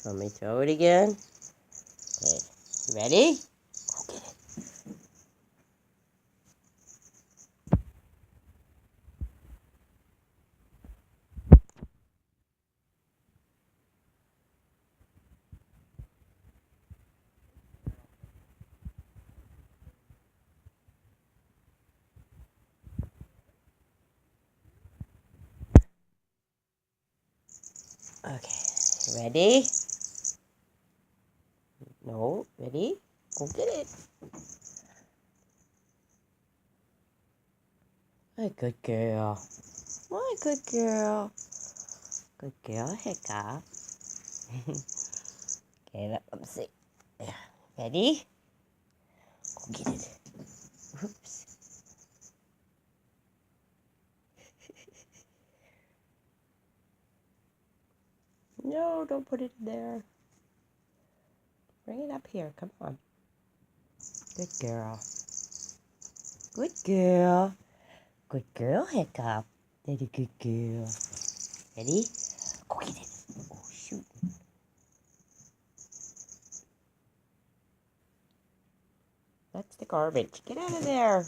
Let me throw it again. Okay, ready? Go get it. Okay, ready? No, ready? Go get it. My good girl. My good girl. Good girl, Hiccup. Okay, let's see. Yeah. Ready? Go get it. Oops. No, don't put it there. Bring it up here. Come on. Good girl. Good girl. Good girl, Hiccup. That's a good girl. Ready? Go get it. Oh, shoot. That's the garbage. Get out of there.